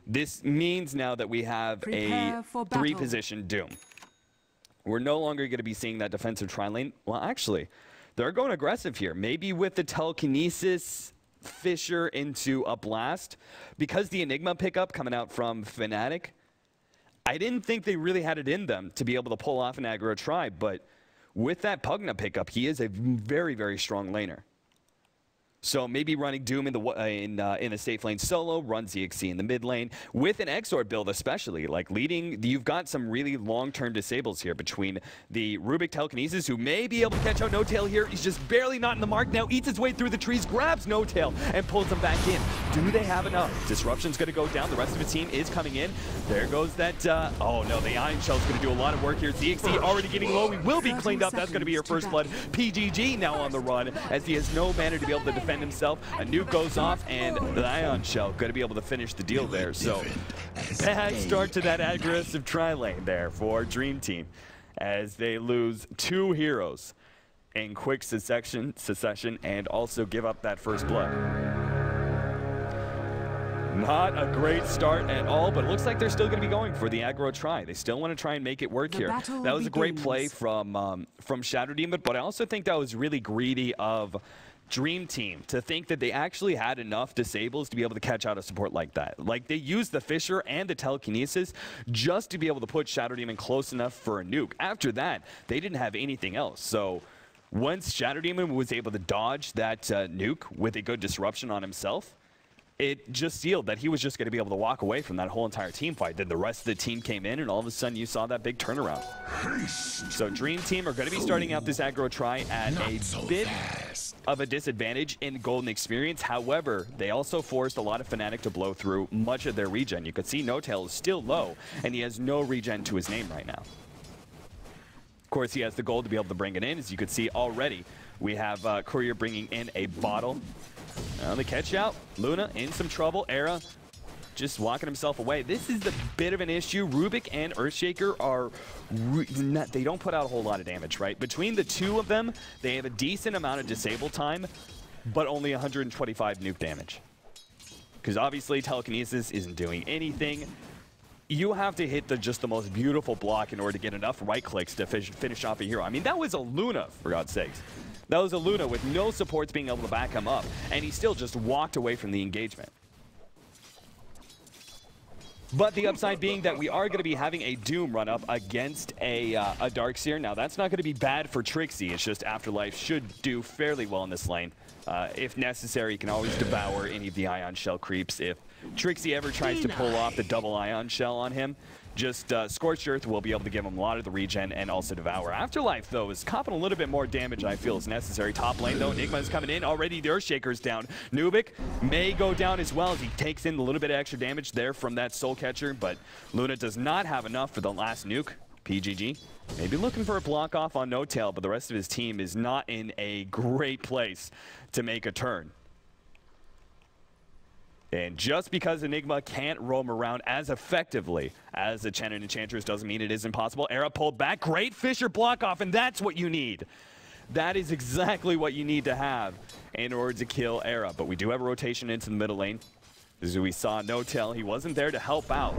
This means now that we have a 3-position Doom. We're no longer going to be seeing that defensive tri-lane. Well, actually, they're going aggressive here. Maybe with the telekinesis Fissure into a blast. Because the Enigma pickup coming out from Fnatic, I didn't think they really had it in them to be able to pull off an aggro try, but with that Pugna pickup, he is a very, very strong laner. So maybe running Doom in the safe lane solo, run ZXC in the mid lane with an Exort build especially, like leading. You've got some really long-term disables here between the Rubik Telekinesis, who may be able to catch out No-Tail here. He's just barely not in the mark now, eats his way through the trees, grabs No-Tail and pulls him back in. Do they have enough? Disruption's going to go down. The rest of the team is coming in. There goes that, oh no, the Iron Shell's going to do a lot of work here. ZXC already getting low. He will be cleaned up. That's going to be your first blood. PGG now on the run as he has no mana to be able to defend himself. A nuke goes off, and the Ion Shell going to be able to finish the deal there. So, bad start to that aggressive tri-lane there for Dream Team as they lose 2 heroes in quick succession, and also give up that first blood. Not a great start at all, but it looks like they're still going to be going for the aggro try. They still want to try and make it work here. That was a great play from Shadow Demon, but I also think that was really greedy of Dream Team to think that they actually had enough disables to be able to catch out a support like that. Like, they used the Fissure and the Telekinesis just to be able to put Shadow Demon close enough for a nuke. After that, they didn't have anything else. So once Shadow Demon was able to dodge that nuke with a good disruption on himself, it just sealed that he was just going to be able to walk away from that whole entire team fight. Then the rest of the team came in, and all of a sudden you saw that big turnaround. So Dream Team are going to be starting out this aggro try at a bit of a disadvantage in golden experience. However, they also forced a lot of Fnatic to blow through much of their regen. You could see No-Tail is still low, and he has no regen to his name right now. Of course, he has the gold to be able to bring it in. As you could see already, we have Courier bringing in a bottle. The catch out. Luna in some trouble. Era just walking himself away. This is the bit of an issue. Rubik and Earthshaker are they don't put out a whole lot of damage, right? Between the two of them, they have a decent amount of disable time, but only 125 nuke damage. Because obviously Telekinesis isn't doing anything. You have to hit just the most beautiful block in order to get enough right clicks to finish off a hero. I mean, that was a Luna, for God's sakes. That was a Luna with no supports being able to back him up, and he still just walked away from the engagement. But the upside being that we are going to be having a Doom run up against a Darkseer. Now, that's not going to be bad for Trixie. It's just Afterlife should do fairly well in this lane. If necessary, you can always devour any of the Ion Shell creeps. If Trixie ever tries to pull off the double Ion Shell on him, just Scorched Earth will be able to give him a lot of the regen and also devour. Afterlife, though, is copping a little bit more damage I feel is necessary. Top lane, though, Enigma is coming in. Already the Earthshaker's down. Nubik may go down as well as he takes in a little bit of extra damage there from that Soul Catcher, but Luna does not have enough for the last nuke. PGG maybe looking for a block off on No-Tail, but the rest of his team is not in a great place to make a turn. And just because Enigma can't roam around as effectively as the Chen and Enchantress doesn't mean it is impossible. Era pulled back. Great Fissure block off, and that's what you need. That is exactly what you need to have in order to kill Era. But we do have a rotation into the middle lane. As we saw No-Tail, he wasn't there to help out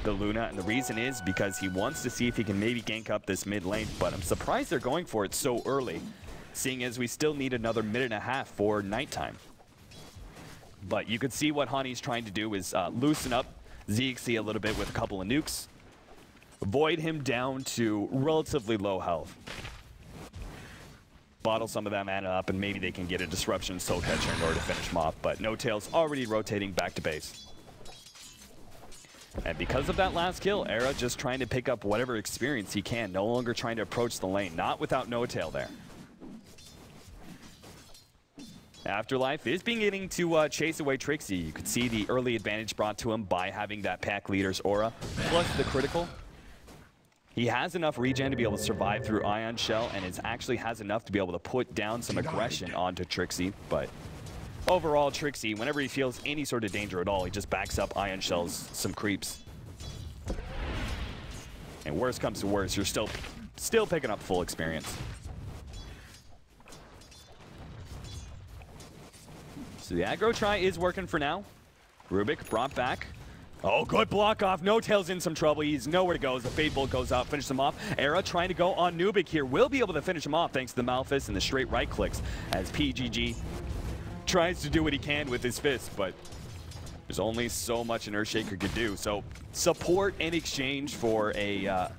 the Luna, and the reason is because he wants to see if he can maybe gank up this mid lane, but I'm surprised they're going for it so early, seeing as we still need another minute and a half for nighttime. But you could see what Hani's trying to do is loosen up ZXC a little bit with a couple of nukes, void him down to relatively low health, bottle some of that mana up, and maybe they can get a disruption Soul Catcher in order to finish him off. But No-Tail's already rotating back to base. And because of that last kill, Era just trying to pick up whatever experience he can, no longer trying to approach the lane, not without No-Tail there. Afterlife is beginning to chase away Trixie. You could see the early advantage brought to him by having that pack leader's aura, plus the critical. He has enough regen to be able to survive through Ion Shell, and it actually has enough to be able to put down some aggression onto Trixie. But overall, Trixie, whenever he feels any sort of danger at all, he just backs up Ion Shells some creeps. And worst comes to worst, you're still picking up full experience. So the aggro try is working for now. Rubik brought back. Oh, good block off. No Tail's in some trouble. He's nowhere to go as the Fade Bolt goes out, finish him off. Era trying to go on Nubik here. Will be able to finish him off thanks to the Malphus and the straight right clicks as PGG tries to do what he can with his fist, but there's only so much an Earthshaker could do. So support in exchange for a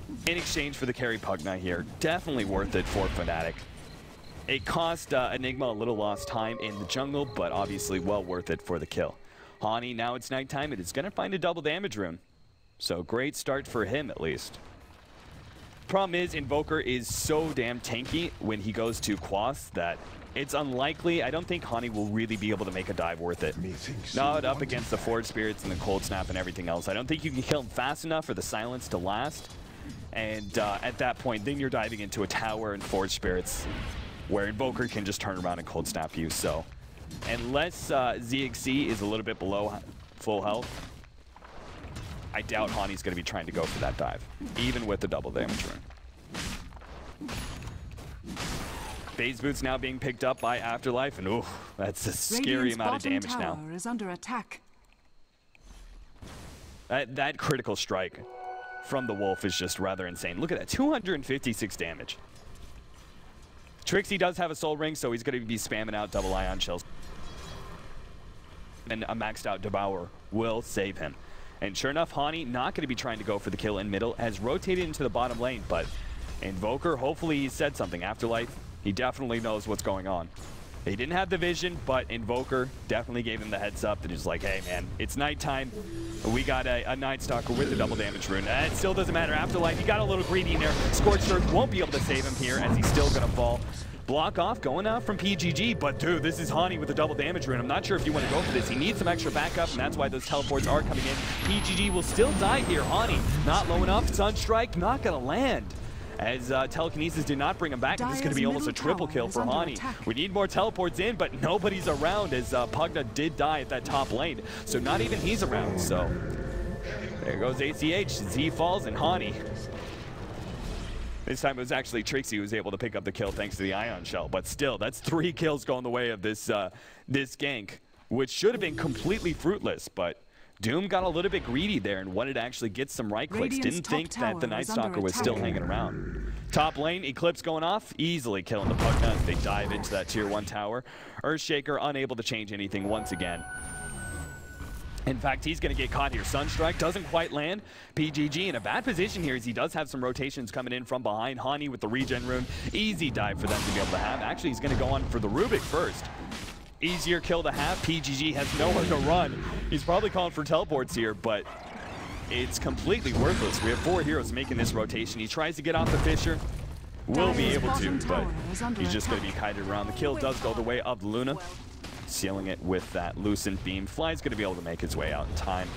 the carry Pugna here. Definitely worth it for Fnatic. It cost Enigma a little lost time in the jungle, but obviously well worth it for the kill. Hani, now it's nighttime, and it's going to find a double damage rune. So great start for him, at least. Problem is, Invoker is so damn tanky when he goes to Quas that it's unlikely. I don't think Hani will really be able to make a dive worth it. Not up against the Forge Spirits and the Cold Snap and everything else. I don't think you can kill him fast enough for the silence to last. And at that point, then you're diving into a tower and Forge Spirits where Invoker can just turn around and Cold Snap you. So unless ZXC is a little bit below full health, I doubt Hani's going to be trying to go for that dive, even with the double damage rune. Phase Boots now being picked up by Afterlife, and ooh, that's a scary amount of damage now. Is under attack. That critical strike from the Wolf is just rather insane. Look at that, 256 damage. Trixie does have a Soul Ring, so he's going to be spamming out double Ion Shells. And a maxed out Devour will save him. And sure enough, Hani not going to be trying to go for the kill in middle, has rotated into the bottom lane, but Invoker, hopefully he said something. Afterlife, he definitely knows what's going on. He didn't have the vision, but Invoker definitely gave him the heads up that he's like, hey man, it's nighttime. We got a Night Stalker with the double damage rune. It still doesn't matter. Afterlife, he got a little greedy in there. Scorched Earth won't be able to save him here as he's still gonna fall. Block off going out from PGG, but dude, this is Hani with the double damage rune. I'm not sure if you want to go for this. He needs some extra backup, and that's why those teleports are coming in. PGG will still die here. Hani not low enough. Sunstrike not gonna land, as telekinesis did not bring him back. This is going to be almost a triple kill for Hani. We need more teleports in, but nobody's around as Pugna did die at that top lane. So not even he's around. So there goes ACH. Z falls and Hani. This time it was actually Trixie who was able to pick up the kill thanks to the Ion Shell. But still, that's 3 kills going the way of this this gank, which should have been completely fruitless. But Doom got a little bit greedy there and wanted to actually get some right clicks. Didn't think that the Night Stalker was still hanging around. Top lane, Eclipse going off, easily killing the Pugna as they dive into that tier 1 tower. Earthshaker unable to change anything once again. In fact, he's going to get caught here. Sunstrike doesn't quite land. PGG in a bad position here as he does have some rotations coming in from behind. Hani with the regen rune. Easy dive for them to be able to have. Actually, he's going to go on for the Rubik first. Easier kill to have. PGG has nowhere to run. He's probably calling for teleports here, but it's completely worthless. We have 4 heroes making this rotation. He tries to get off the Fissure. Will be able to, but he's just going to be kited around. The kill does go the way of Luna, sealing it with that Lucent Beam. Fly's going to be able to make his way out in time.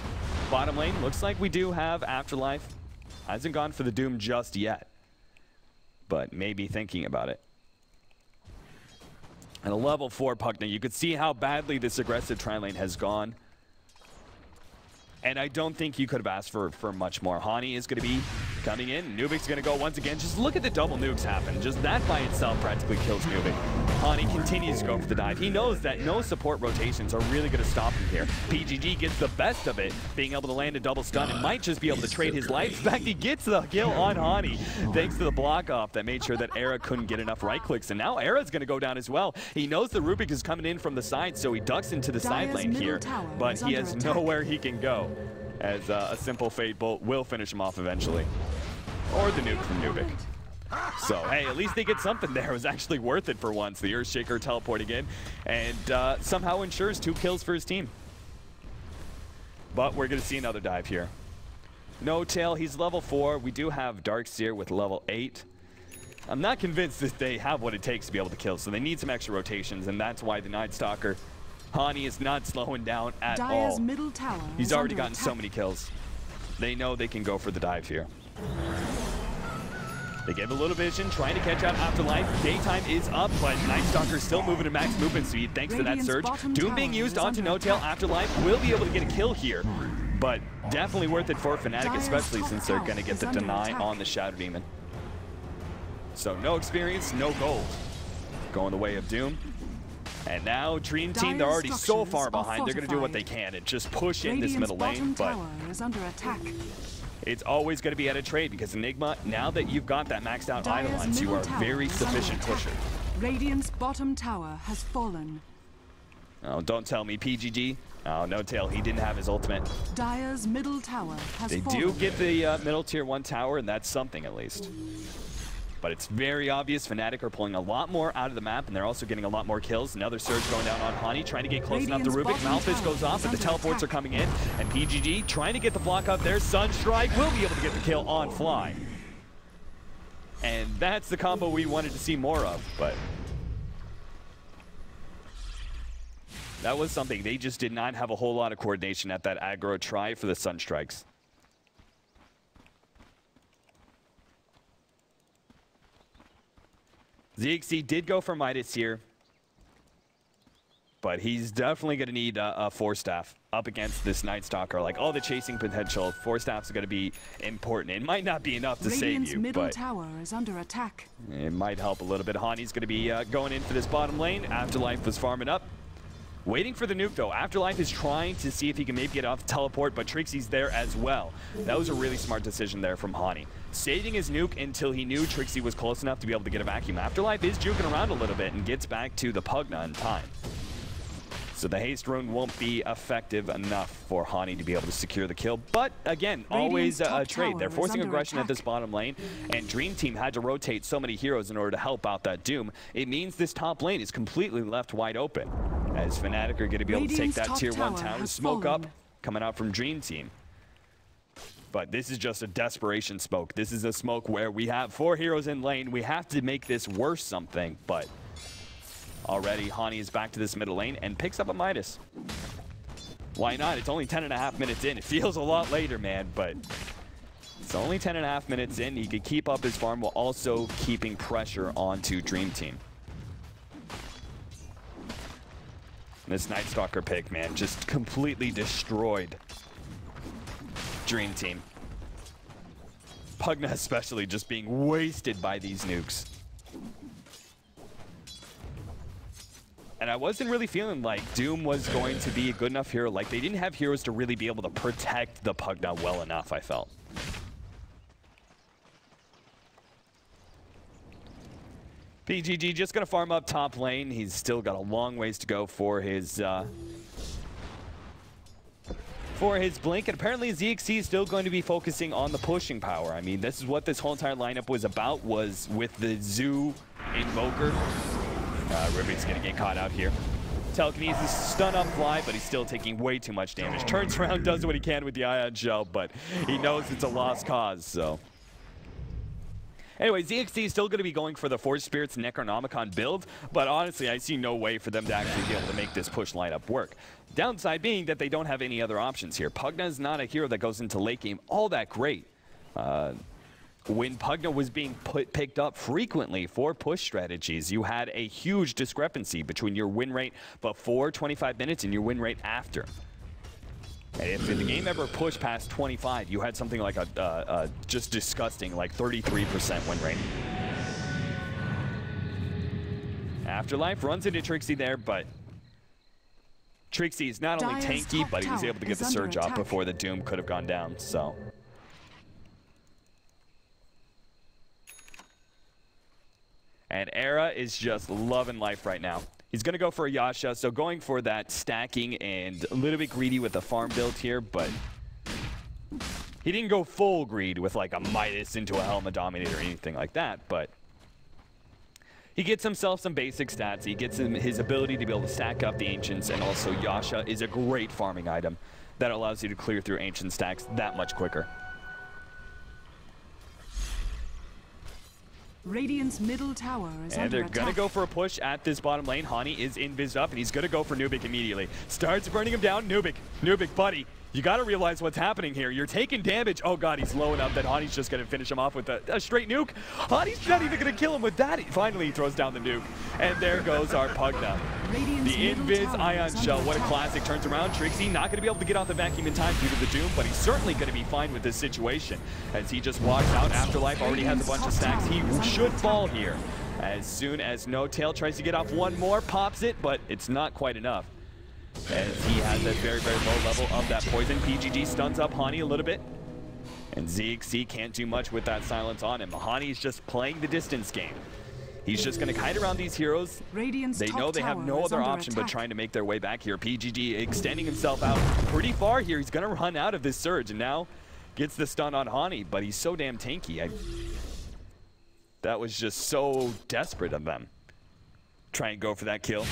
Bottom lane, looks like we do have Afterlife. Hasn't gone for the Doom just yet, but maybe thinking about it. And a level 4 Pugna, you could see how badly this aggressive tri-lane has gone. And I don't think you could have asked for much more. Hani is going to be coming in. Nubik's going to go once again. Just look at the double nukes happen. Just that by itself practically kills Nubik. Hani continues to go for the dive. He knows that no support rotations are really going to stop him here. PGG gets the best of it, being able to land a double stun and might just be able to trade his life. In fact, he gets the kill on Hani thanks to the block off that made sure that Era couldn't get enough right clicks. And now Era's going to go down as well. He knows the Rubik is coming in from the side, so he ducks into the side lane here, but he has nowhere he can go, as a simple Fade Bolt will finish him off eventually. Or the nuke from Nubik. So, hey, at least they get something there. It was actually worth it for once. The Earthshaker teleporting in and somehow ensures 2 kills for his team. But we're going to see another dive here. No Tail, he's level 4. We do have Darkseer with level 8. I'm not convinced that they have what it takes to be able to kill, so they need some extra rotations, and that's why the Night Stalker, Hani, is not slowing down at all. Middle tower He's already gotten so many kills. They know they can go for the dive here. They gave a little vision, trying to catch out Afterlife. Daytime is up, but Night Stalker still moving to max movement speed thanks to that surge. Doom being used onto No Tail. Afterlife will be able to get a kill here, but definitely worth it for Fnatic, especially since they're going to get the deny on the Shadow Demon. So no experience, no gold. Going the way of Doom. And now Dream Team, they're already so far behind, they're going to do what they can and just push in this middle lane, but is under attack. It's always going to be at a trade because Enigma, now that you've got that maxed out Eidolons, you are a very sufficient pusher. Radiant's bottom tower has fallen. Oh, don't tell me PGG. Oh, no tail, he didn't have his ultimate. Dire's middle tower has fallen. They do get the middle tier 1 tower, and that's something at least. But it's very obvious Fnatic are pulling a lot more out of the map, and they're also getting a lot more kills. Another surge going down on Hani, trying to get close enough to Rubik. Malphite goes off, but the teleports are coming in. And PGG trying to get the block up there. Sunstrike will be able to get the kill on Fly. And that's the combo we wanted to see more of, but that was something. They just did not have a whole lot of coordination at that aggro try for the Sunstrikes. ZXC did go for Midas here, but he's definitely going to need a 4-staff up against this Night Stalker. Like, all the chasing potential, 4-staffs are going to be important. It might not be enough to save you, middle but tower is under attack. It might help a little bit. Hani's going to be going in for this bottom lane. Afterlife was farming up. Waiting for the nuke, though. Afterlife is trying to see if he can maybe get off the teleport, but Trixie's there as well. That was a really smart decision there from Hani. Saving his nuke until he knew Trixie was close enough to be able to get a vacuum. Afterlife is juking around a little bit and gets back to the Pugna in time. So the haste rune won't be effective enough for Hani to be able to secure the kill. But again, always a trade. They're forcing aggression at this bottom lane, and Dream Team had to rotate so many heroes in order to help out that Doom. It means this top lane is completely left wide open, as Fnatic are going to be able to take that tier 1 tower. Smoke up coming out from Dream Team. But this is just a desperation smoke. This is a smoke where we have 4 heroes in lane. We have to make this worth something, but already Hani is back to this middle lane and picks up a Midas. Why not? It's only 10.5 minutes in. It feels a lot later, man, but it's only 10.5 minutes in. He could keep up his farm while also keeping pressure onto Dream Team. This Night Stalker pick, man, just completely destroyed Dream Team. Pugna especially just being wasted by these nukes. And I wasn't really feeling like Doom was going to be a good enough hero. Like, they didn't have heroes to really be able to protect the Pugna well enough, I felt. PGG just going to farm up top lane. He's still got a long ways to go for his blink, and apparently ZXC is still going to be focusing on the pushing power. I mean, this is what this whole entire lineup was about, was with the Zoo Invoker. Rubik's gonna get caught out here. Telekinesis stun up Fly, but he's still taking way too much damage. Turns around, does what he can with the Ion Shell, but he knows it's a lost cause, so. Anyway, ZXC is still going to be going for the Force Spirits Necronomicon build, but honestly, I see no way for them to actually be able to make this push lineup work. Downside being that they don't have any other options here. Pugna is not a hero that goes into late game all that great. When Pugna was being picked up frequently for push strategies, you had a huge discrepancy between your win rate before 25 minutes and your win rate after. And if the game ever pushed past 25, you had something like a just disgusting, like 33% win rate. Afterlife runs into Trixie there, but Trixie is not only tanky, but he was able to get the surge off before the Doom could have gone down, so. And Era is just loving life right now. He's going to go for a Yasha, so going for that stacking and a little bit greedy with the farm build here, but he didn't go full greed with like a Midas into a Helma Dominator or anything like that, but he gets himself some basic stats. He gets him his ability to be able to stack up the Ancients, and also Yasha is a great farming item that allows you to clear through Ancient stacks that much quicker. Radiant's middle tower is under they're attack. going to go for a push at this bottom lane. Hani is invised up, and he's going to go for Nubik immediately. Starts burning him down. Nubik, buddy, you got to realize what's happening here. You're taking damage. Oh, God, he's low enough that Hani's just going to finish him off with a straight nuke. Hani's not even going to kill him with that. Finally, he throws down the nuke, and there goes our Pugna. The Invis Ion Shell, what a classic. Turns around, Trixie not going to be able to get off the vacuum in time due to the Doom, but he's certainly going to be fine with this situation as he just walks out. Afterlife already has a bunch of stacks. He should fall here. As soon as No Tail tries to get off one more, pops it, but it's not quite enough. As he has that very, very low level of that poison. PGG stuns up Hani a little bit. And ZXC can't do much with that silence on him. Hani's just playing the distance game. He's just going to kite around these heroes. They know they have no other option but trying to make their way back here. PGG extending himself out pretty far here. He's going to run out of this surge and now gets the stun on Hani, but he's so damn tanky. That was just so desperate of them. Try and go for that kill.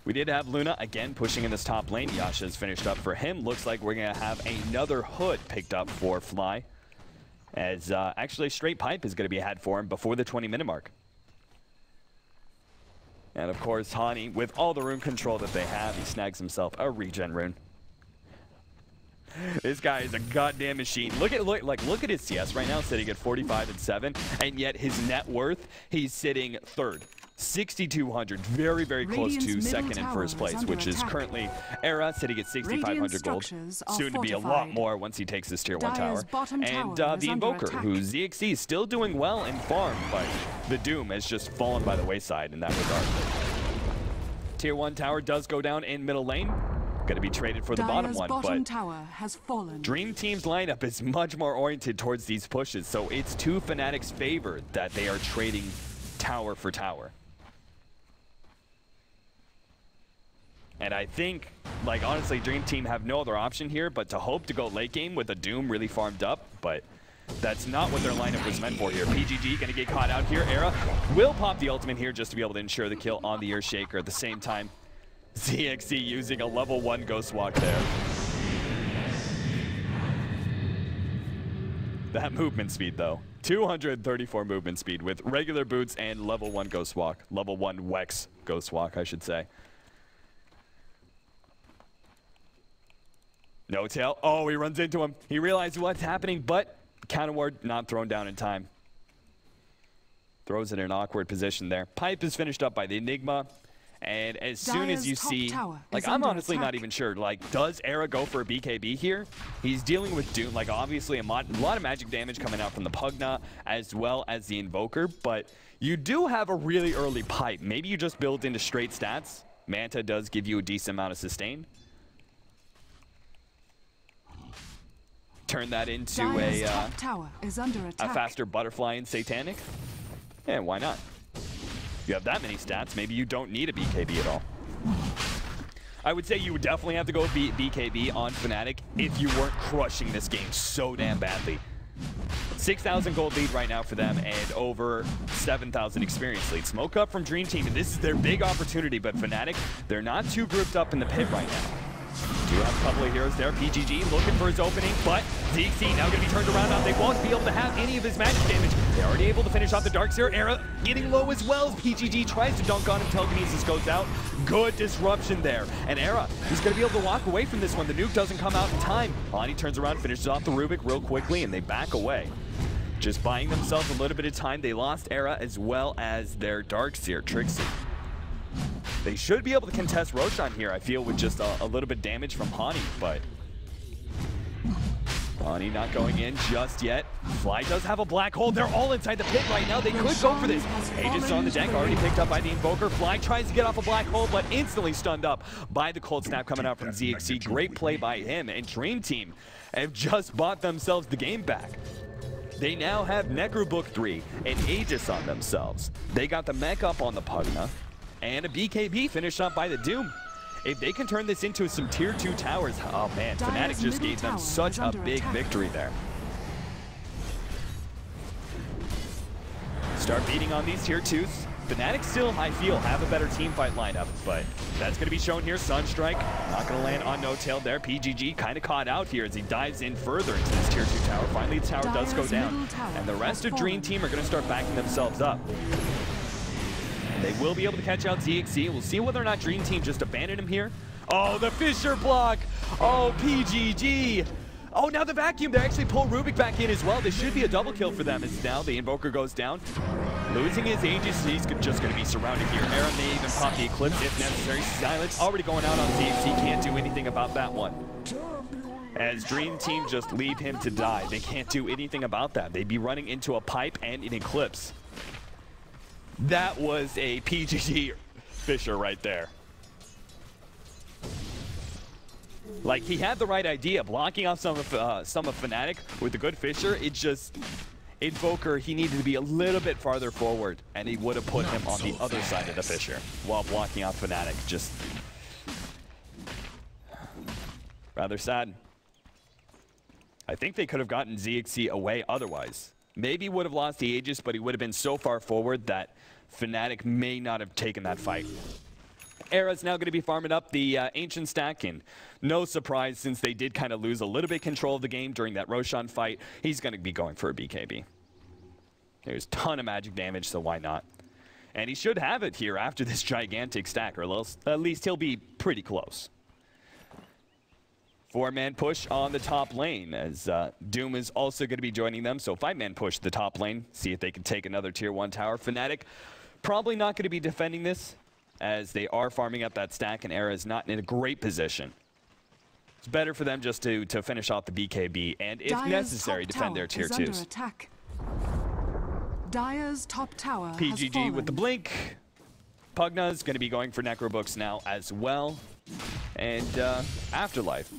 We did have Luna again pushing in this top lane. Yasha's finished up for him. Looks like we're going to have another hood picked up for Fly. As actually straight pipe is going to be had for him before the 20-minute mark. And of course, Hani, with all the rune control that they have, he snags himself a regen rune. This guy is a goddamn machine. Look at his CS right now, sitting at 45 and 7, and yet his net worth, he's sitting third. 6,200, very, very close to second and first place, which is currently Era sitting at 6,500 gold. Soon to be a lot more once he takes this tier 1 tower. And the Invoker, who ZXC is still doing well in farm, but the Doom has just fallen by the wayside in that regard. Tier 1 tower does go down in middle lane. Going to be traded for the bottom one, but tower has fallen. Dream Team's lineup is much more oriented towards these pushes, so it's to Fnatic's favor that they are trading tower for tower. And I think, like, honestly, Dream Team have no other option here but to hope to go late game with a Doom really farmed up, but that's not what their lineup was meant for here. PGG going to get caught out here. Era will pop the ultimate here just to be able to ensure the kill on the Earthshaker. At the same time, ZXC using a level 1 Ghost Walk there. That movement speed, though. 234 movement speed with regular boots and level 1 Ghost Walk. Level 1 Wex Ghost Walk, I should say. No Tail. Oh, he runs into him. He realizes what's happening, but counter ward not thrown down in time. Throws it in an awkward position there. Pipe is finished up by the Enigma. And as soon as you see, like, I'm honestly not even sure, like, does Era go for a BKB here? He's dealing with Doom, like, obviously a lot of magic damage coming out from the Pugna as well as the Invoker, but you do have a really early pipe. Maybe you just build into straight stats. Manta does give you a decent amount of sustain. Turn that into a faster Butterfly and Satanic. Yeah, why not? You have that many stats, maybe you don't need a BKB at all. I would say you would definitely have to go BKB on Fnatic if you weren't crushing this game so damn badly. 6,000 gold lead right now for them and over 7,000 experience lead. Smoke up from Dream Team, and this is their big opportunity, but Fnatic, they're not too grouped up in the pit right now. Do have a couple of heroes there. PGG looking for his opening, but ZXC now going to be turned around now. They won't be able to have any of his magic damage. They're already able to finish off the Darkseer. Era getting low as well as PGG tries to dunk on him. Telekinesis goes out. Good disruption there. And Era, he's going to be able to walk away from this one. The nuke doesn't come out in time. Ani turns around, finishes off the Rubik real quickly, and they back away. Just buying themselves a little bit of time. They lost Era as well as their Darkseer, Trixie. They should be able to contest Roshan here, I feel, with just a little bit damage from Hani, but Hani not going in just yet. Fly does have a black hole. They're all inside the pit right now. They could go for this. Aegis on the deck, already picked up by the Invoker. Fly tries to get off a black hole, but instantly stunned up by the cold snap coming out from ZXC. Great play by him, and Dream Team have just bought themselves the game back. They now have Necro Book 3 and Aegis on themselves. They got the mech up on the Pugna. And a BKB finished up by the Doom. If they can turn this into some tier 2 towers, oh man, Fnatic just gave them such a big victory there. Start beating on these tier 2s. Fnatic still, I feel, have a better team fight lineup, but that's going to be shown here. Sunstrike not going to land on No Tail there. PGG kind of caught out here as he dives in further into this tier 2 tower. Finally, the tower does go down, and the rest of Dream Team are going to start backing themselves up. They will be able to catch out ZXC. We'll see whether or not Dream Team just abandoned him here. Oh, the Fisher block. Oh, PGG. Oh, now the vacuum. They actually pull Rubik back in as well. This should be a double kill for them as now the Invoker goes down. Losing his Aegis, he's just going to be surrounded here. Era may even pop the Eclipse if necessary. Silence already going out on ZXC. Can't do anything about that one. As Dream Team just leave him to die. They can't do anything about that. They'd be running into a pipe and an eclipse. That was a PGG Fisher right there. Like, he had the right idea, blocking off some of Fnatic with a good Fisher. It just, Invoker, he needed to be a little bit farther forward, and he would have put him on the other side of the Fisher while blocking off Fnatic. Just rather sad. I think they could have gotten ZXC away otherwise. Maybe would have lost the Aegis, but he would have been so far forward that Fnatic may not have taken that fight. Era's now going to be farming up the Ancient stack, and no surprise since they did kind of lose a little bit control of the game during that Roshan fight. He's going to be going for a BKB. There's a ton of magic damage, so why not? And he should have it here after this gigantic stack, or else at least he'll be pretty close. 4-man push on the top lane, as Doom is also going to be joining them. So 5-man push the top lane, see if they can take another tier 1 tower. Fnatic probably not going to be defending this, as they are farming up that stack, and Era is not in a great position. It's better for them just to finish off the BKB, and if necessary, defend their tier 2s. Attack. Dire's top tower PGG with the blink. Pugna's going to be going for Necrobooks now as well. And Afterlife.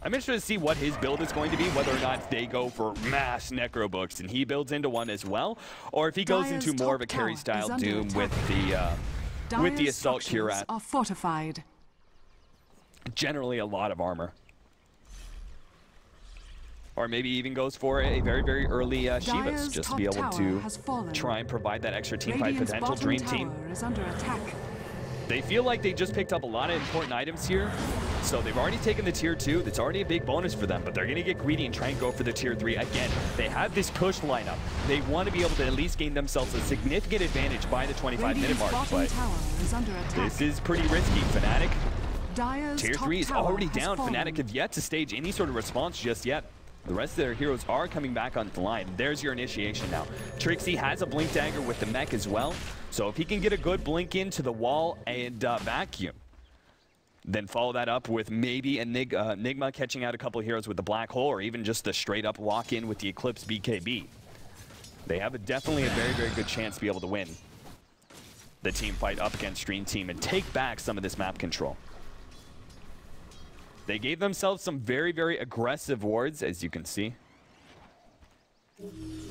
I'm interested to see what his build is going to be, whether or not they go for mass Necrobooks and he builds into one as well, or if he goes into more of a carry style Doom with the Assault Curat. Are fortified. Generally a lot of armor. Or maybe even goes for a very, very early Shivas, just to be able to try and provide that extra team fight potential. Dream Team is under attack. They feel like they just picked up a lot of important items here. So they've already taken the tier 2. That's already a big bonus for them, but they're going to get greedy and try and go for the tier 3 again. They have this push lineup. They want to be able to at least gain themselves a significant advantage by the 25-minute mark, but this is pretty risky. Fnatic, tier 3 is already down. Fnatic have yet to stage any sort of response just yet. The rest of their heroes are coming back on the line. There's your initiation now. Trixie has a Blink Dagger with the mech as well. So if he can get a good blink into the wall and vacuum, then follow that up with maybe Enigma catching out a couple of heroes with the Black Hole, or even just a straight up walk in with the Eclipse BKB. They have definitely a very, very good chance to be able to win the team fight up against Dream Team and take back some of this map control. They gave themselves some very, very aggressive wards, as you can see.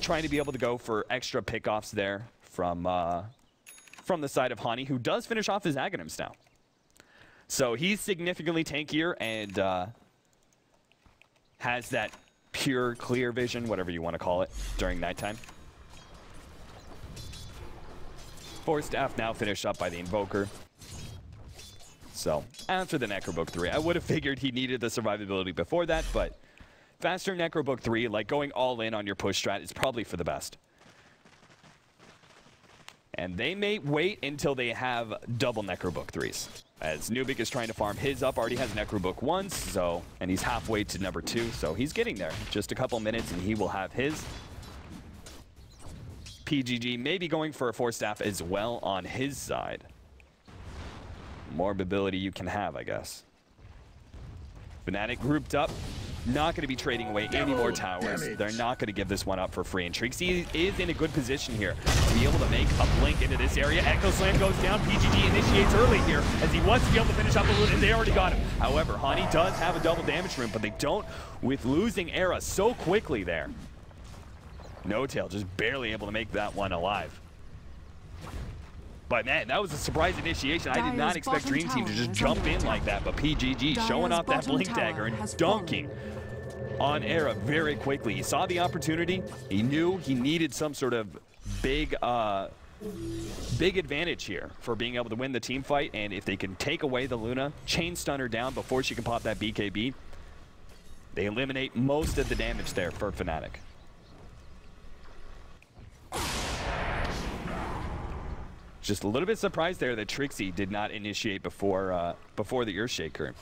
Trying to be able to go for extra pickoffs there from the side of Hani, who does finish off his Aghanims now. So he's significantly tankier and has that pure, clear vision, whatever you want to call it, during nighttime. Force Staff now finished up by the Invoker. So, after the Necrobook 3, I would have figured he needed the survivability before that, but faster Necrobook 3, like going all in on your push strat, is probably for the best. And they may wait until they have double Necrobook 3s. As Nubik is trying to farm his up, already has Necrobook 1s, so, and he's halfway to number 2, so he's getting there. Just a couple minutes and he will have his. PGG may be going for a Force Staff as well on his side. More mobility you can have, I guess. Fnatic grouped up. Not going to be trading away any more towers. They're not going to give this one up for free. And Trixie is in a good position here to be able to make a blink into this area. Echo Slam goes down. PGG initiates early here as he wants to be able to finish off the loot, and they already got him. However, Hani does have a double damage room, but they don't with losing Era so quickly there. No Tail just barely able to make that one alive. But man, that was a surprise initiation. I did not expect Dream Team to just jump in like that, but PGG showing off that Blink Dagger and dunking on Era very quickly. He saw the opportunity. He knew he needed some sort of big advantage here for being able to win the team fight, and if they can take away the Luna, chain stun her down before she can pop that BKB, they eliminate most of the damage there for Fnatic. Just a little bit surprised there that Trixie did not initiate before the Earthshaker.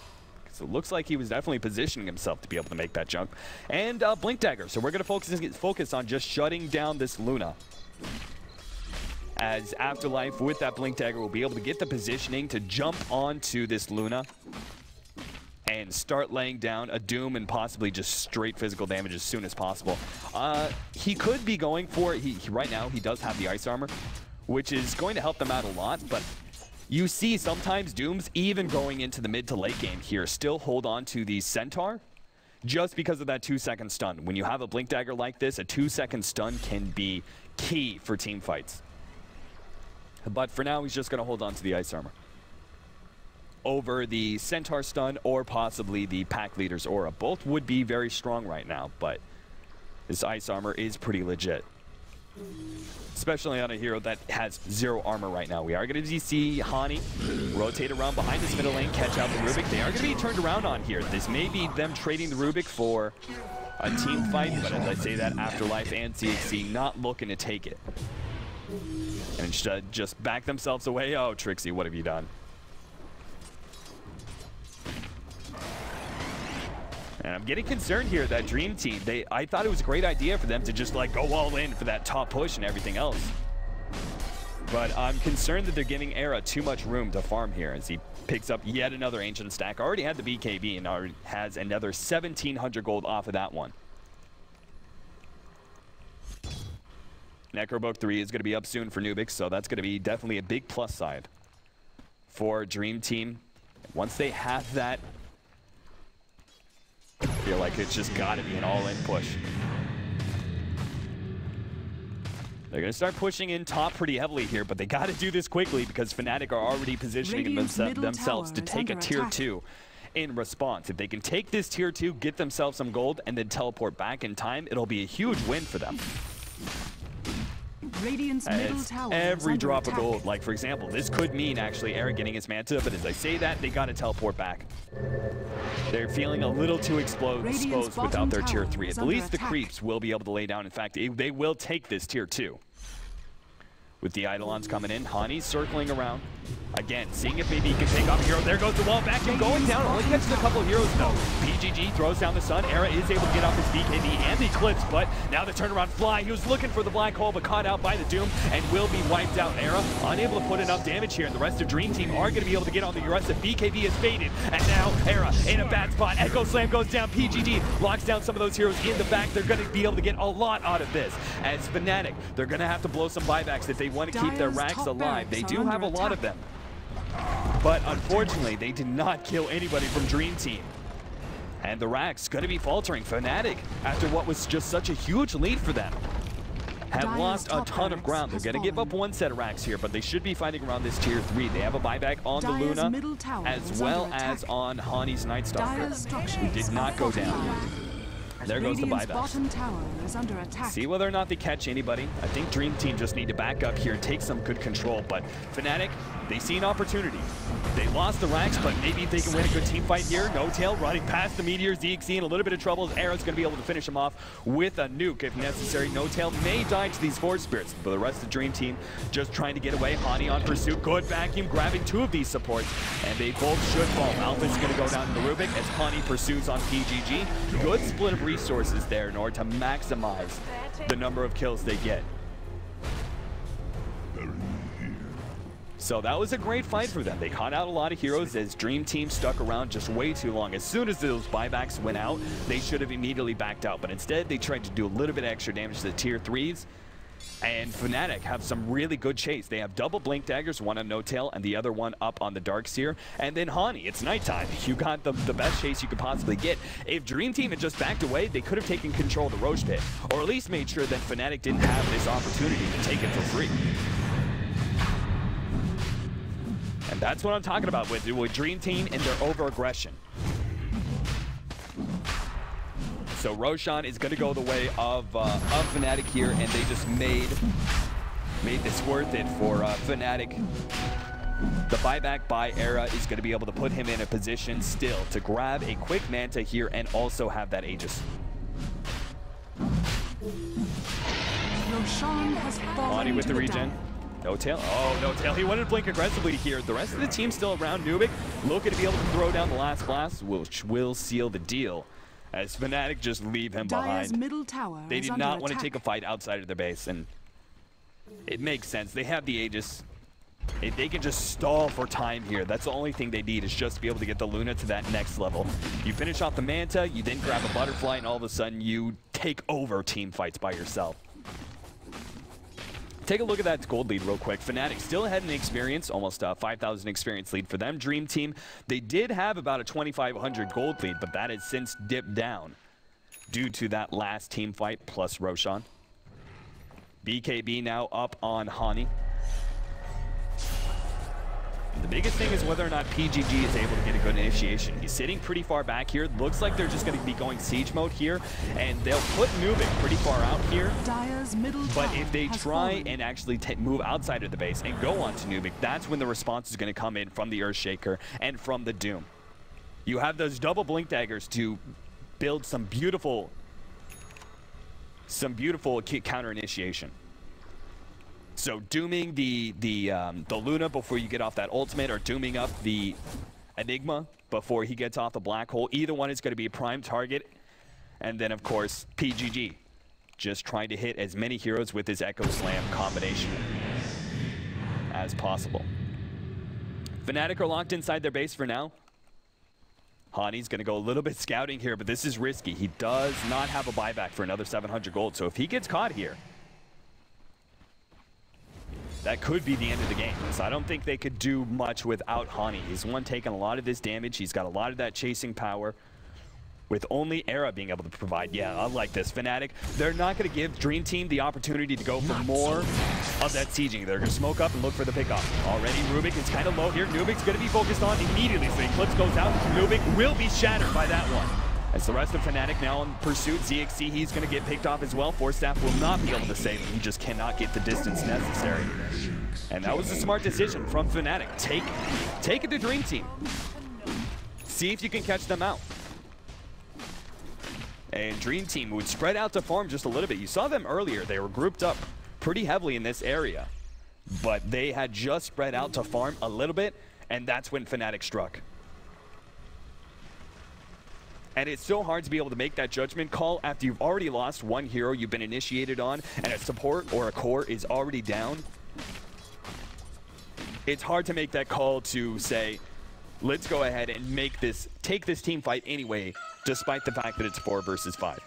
So it looks like he was definitely positioning himself to be able to make that jump. And Blink Dagger. So we're going to focus on just shutting down this Luna. As Afterlife with that Blink Dagger will be able to get the positioning to jump onto this Luna. and start laying down a Doom and possibly just straight physical damage as soon as possible. He could be going for, right now he does have the ice armor, which is going to help them out a lot, but you see sometimes Dooms, even going into the mid to late game here, still hold on to the Centaur just because of that 2-second stun. When you have a Blink Dagger like this, a 2-second stun can be key for team fights. But for now, he's just going to hold on to the ice armor over the Centaur stun or possibly the pack leader's aura. Both would be very strong right now, but this ice armor is pretty legit, especially on a hero that has 0 armor right now. We are going to see Hani rotate around behind this middle lane, catch out the Rubik. They are going to be turned around on here. This may be them trading the Rubik for a team fight, but as I say that, Afterlife and CXC not looking to take it. And just back themselves away. Oh, Trixie, what have you done? And I'm getting concerned here that Dream Team, I thought it was a great idea for them to just like go all in for that top push and everything else. But I'm concerned that they're giving Era too much room to farm here as he picks up yet another Ancient stack. Already had the BKB and already has another 1,700 gold off of that one. Necrobook 3 is going to be up soon for Nubix, so that's going to be definitely a big plus side for Dream Team. Once they have that, I feel like it's just got to be an all-in push. They're going to start pushing in top pretty heavily here, but they got to do this quickly because Fnatic are already positioning themselves to take a tier 2 in response. If they can take this tier 2, get themselves some gold, and then teleport back in time, it'll be a huge win for them. Radiant's middle tower every drop of gold. Like, for example, this could mean actually Eric getting his Manta, but as I say that, they got to teleport back. They're feeling a little too exposed without their tier 3. At least the creeps will be able to lay down. In fact, they will take this tier 2. With the Eidolons coming in, Hani's circling around. Again, seeing if maybe he can take off a hero. There goes the wall. Vacuum going down. Only catches a couple of heroes, though. PGG throws down the sun. Era is able to get off his BKB and the Eclipse, but now the turnaround fly. He was looking for the Black Hole, but caught out by the Doom and will be wiped out. Era unable to put enough damage here, and the rest of Dream Team are going to be able to get on the Uresa. BKB is faded, and now Era in a bad spot. Echo Slam goes down. PGG locks down some of those heroes in the back. They're going to be able to get a lot out of this. As Fnatic, they're going to have to blow some buybacks if they want to keep their racks alive. They do have a lot of them. But unfortunately, they did not kill anybody from Dream Team. And the Rack's going to be faltering. Fnatic, after what was just such a huge lead for them, have lost a ton of ground. They're going to give up one set of Racks here, but they should be fighting around this tier 3. They have a buyback on the Luna, as well as on Hani's Night Stalker, who did not go down. There goes the buyback. See whether or not they catch anybody. I think Dream Team just need to back up here and take some good control, but Fnatic, they see an opportunity. They lost the Racks, but maybe if they can win a good team fight here. No Tail running past the Meteors. DXC in a little bit of trouble. Era's going to be able to finish him off with a nuke if necessary. No Tail may die to these Force Spirits, but the rest of the Dream Team just trying to get away. Hani on pursuit. Good vacuum, grabbing 2 of these supports, and they both should fall. Alpha's going to go down to the Rubik as Hani pursues on PGG. Good split of resources there in order to maximize the number of kills they get. So that was a great fight for them. They caught out a lot of heroes as Dream Team stuck around just way too long. As soon as those buybacks went out, they should have immediately backed out. But instead, they tried to do a little bit of extra damage to the tier 3s. And Fnatic have some really good chase. They have double Blink Daggers, one on No Tail and the other one up on the Darkseer. And then Hani, it's nighttime. You got the best chase you could possibly get. If Dream Team had just backed away, they could have taken control of the Roche Pit, or at least made sure that Fnatic didn't have this opportunity to take it for free. And that's what I'm talking about with Dream Team and their over-aggression. So Roshan is going to go the way of Fnatic here, and they just made this worth it for Fnatic. The buyback by Era is going to be able to put him in a position still to grab a quick Manta here and also have that Aegis. Roshan has fallen with the regen. No Tail. Oh, No Tail. He wanted to blink aggressively here. The rest of the team still around. Nubik looking to be able to throw down the last blast, which will seal the deal, as Fnatic just leave him behind. Middle tower they did not want to take a fight outside of their base, and it makes sense. They have the Aegis. If they can just stall for time here, that's the only thing they need, is just to be able to get the Luna to that next level. You finish off the Manta, you then grab a Butterfly, and all of a sudden you take over team fights by yourself. Take a look at that gold lead real quick. Fnatic still had an experience, almost a 5,000 experience lead for them. Dream Team, they did have about a 2,500 gold lead, but that has since dipped down due to that last team fight plus Roshan. BKB now up on Hani. The biggest thing is whether or not PGG is able to get a good initiation. He's sitting pretty far back here. Looks like they're just going to be going siege mode here, and they'll put Nubik pretty far out here. But if they try and actually move outside of the base and go onto Nubik, that's when the response is going to come in from the Earthshaker and from the Doom. You have those double blink daggers to build some beautiful counter initiation. So dooming the Luna before you get off that ultimate, or dooming up the Enigma before he gets off the black hole. Either one is going to be a prime target. And then, of course, PGG just trying to hit as many heroes with his Echo Slam combination as possible. Fnatic are locked inside their base for now. Hani's going to go a little bit scouting here, but this is risky. He does not have a buyback for another 700 gold. So if he gets caught here, that could be the end of the game. So I don't think they could do much without Hani. He's one taking a lot of this damage. He's got a lot of that chasing power, with only Era being able to provide. Yeah, I like this. Fnatic, they're not going to give Dream Team the opportunity to go for more of that sieging. They're going to smoke up and look for the pickoff. Already, Rubik is kind of low here. Nubik's going to be focused on immediately. So Eclipse goes out. Nubik will be shattered by that one. As the rest of Fnatic now in pursuit, ZXC, he's going to get picked off as well. Force Staff will not be able to save him. He just cannot get the distance necessary. And that was a smart decision from Fnatic. Take it to Dream Team. See if you can catch them out. And Dream Team would spread out to farm just a little bit. You saw them earlier. They were grouped up pretty heavily in this area. But they had just spread out to farm a little bit, and that's when Fnatic struck. And it's so hard to be able to make that judgment call after you've already lost one hero you've been initiated on, and a support or a core is already down. It's hard to make that call to say, let's go ahead and take this team fight anyway, despite the fact that it's 4 versus 5.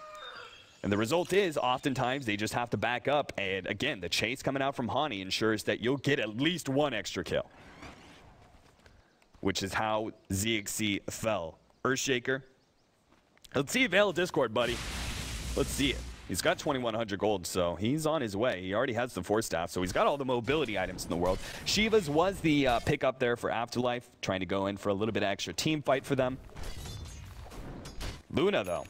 And the result is, oftentimes, they just have to back up. And again, the chase coming out from Hani ensures that you'll get at least one extra kill, which is how ZXC fell. Earthshaker. Let's see Veil of Discord, buddy. Let's see it. He's got 2,100 gold, so he's on his way. He already has the Force Staff, so he's got all the mobility items in the world. Shiva's was the pickup there for Afterlife, trying to go in for a little bit of extra team fight for them. Luna, though,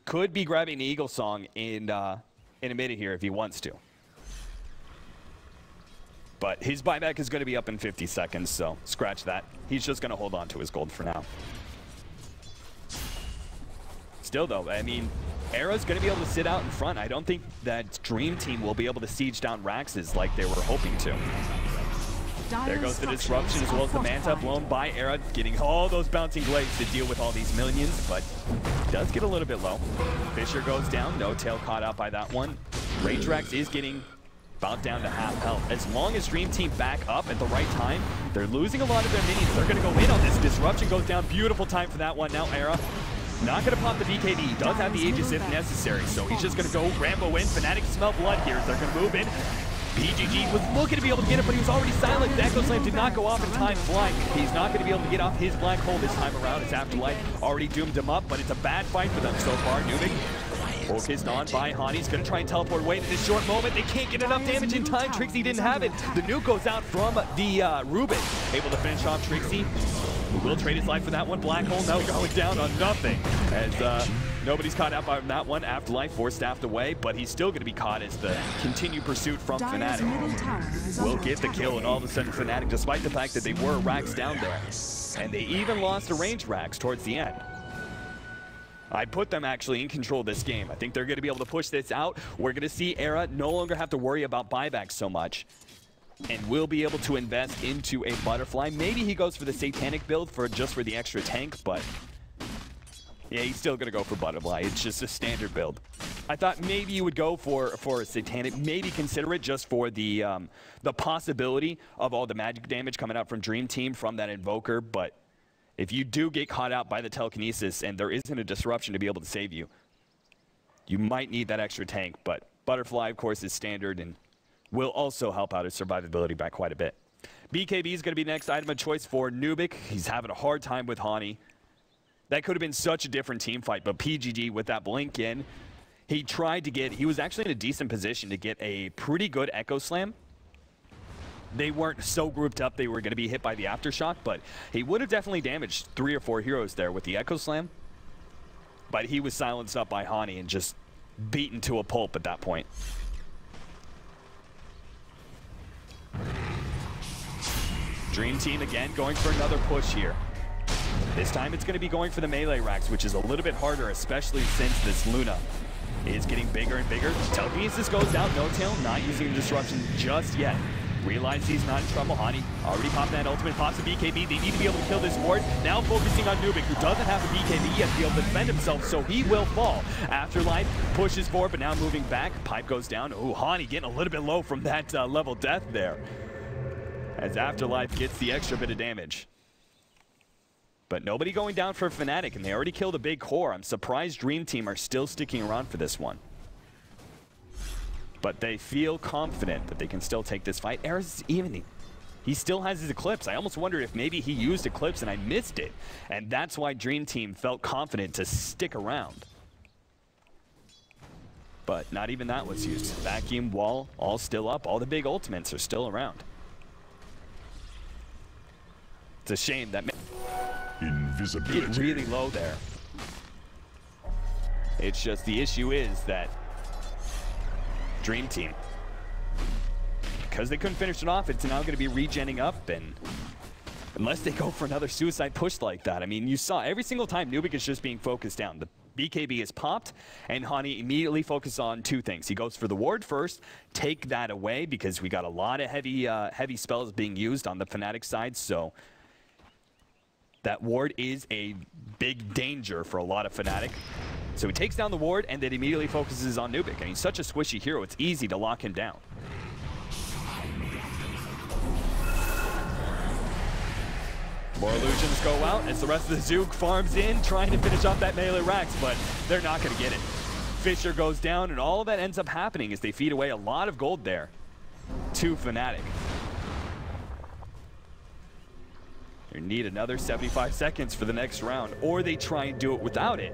could be grabbing the Eagle Song in a minute here if he wants to. But his buyback is going to be up in 50 seconds, so scratch that. He's just going to hold on to his gold for now. Still, though, I mean, Era's going to be able to sit out in front. I don't think that Dream Team will be able to siege down Raxes like they were hoping to. There goes the disruption as well as the Manta blown by Era, getting all those bouncing blades to deal with all these minions, but does get a little bit low. Fisher goes down, no tail caught out by that one. Range Rax is getting about down to half health. As long as Dream Team back up at the right time, they're losing a lot of their minions. They're going to go in on this. Disruption goes down. Beautiful time for that one. Now Era not going to pop the BKB. He does have the Aegis if necessary, so he's just going to go Rambo in. Fnatic smell blood here. They're going to move in. PGG was looking to be able to get it, but he was already silent. The Echo Slam did not go off in time flying. He's not going to be able to get off his black hole this time around. His Afterlife already doomed him up, but it's a bad fight for them so far. Nubik focused on by Hani. He's going to try and teleport away in this short moment. They can't get enough damage in time. Trixie didn't have it. The nuke goes out from the Ruben. Able to finish off Trixie. Will trade his life for that one. Black hole now going down on nothing. As nobody's caught out by that one. Afterlife Force Staffed away, but he's still going to be caught as the continued pursuit from Fnatic. Will get the kill, and all of a sudden Fnatic, despite the fact that they were Rax down there, and they even lost a range Rax towards the end. I put them actually in control of this game. I think they're going to be able to push this out. We're going to see Era no longer have to worry about buybacks so much, and will be able to invest into a Butterfly. Maybe he goes for the Satanic build just for the extra tank, but Yeah, he's still gonna go for Butterfly. It's just a standard build. I thought maybe you would go for a Satanic, maybe consider it just for the possibility of all the magic damage coming out from Dream Team from that Invoker, but if you do get caught out by the Telekinesis and there isn't a disruption to be able to save you, you might need that extra tank, but Butterfly, of course, is standard and will also help out his survivability by quite a bit. BKB is going to be next item of choice for Nubik. He's having a hard time with Hani. That could have been such a different team fight, but PGG with that blink in, he tried to get, he was actually in a decent position to get a pretty good Echo Slam. They weren't so grouped up they were going to be hit by the Aftershock, but he would have definitely damaged 3 or 4 heroes there with the Echo Slam. But he was silenced up by Hani and just beaten to a pulp at that point. Dream Team again going for another push here. This time it's going to be going for the melee racks, which is a little bit harder, especially since this Luna is getting bigger and bigger. Telekinesis goes down, No Tail not using the disruption just yet. Realize he's not in trouble. Hani already popped that ultimate, pops a BKB. They need to be able to kill this ward. Now focusing on Nubik, who doesn't have a BKB yet to be able to defend himself, so he will fall. Afterlife pushes forward, but now moving back. Pipe goes down. Ooh, Hani getting a little bit low from that level death there, as Afterlife gets the extra bit of damage. But nobody going down for Fnatic, and they already killed a big core. I'm surprised Dream Team are still sticking around for this one. But they feel confident that they can still take this fight. Era's even, he still has his Eclipse. I almost wondered if maybe he used Eclipse and I missed it. And that's why Dream Team felt confident to stick around. But not even that was used. Vacuum, wall, all still up. All the big ultimates are still around. It's a shame that invisibility get really low there. It's just the issue is that Dream Team, because they couldn't finish it off, it's now going to be regenning up, and unless they go for another suicide push like that, I mean, you saw every single time Nubik is just being focused down. The BKB is popped, and Hani immediately focuses on 2 things. He goes for the ward first, take that away, because we got a lot of heavy spells being used on the Fnatic side, so that ward is a big danger for a lot of Fnatic. So he takes down the ward and then immediately focuses on Nubik. And he's such a squishy hero, it's easy to lock him down. More illusions go out as the rest of the Zook farms in, trying to finish off that melee racks, but they're not going to get it. Fisher goes down, and all of that ends up happening as they feed away a lot of gold there to Fnatic. They need another 75 seconds for the next round, or they try and do it without it,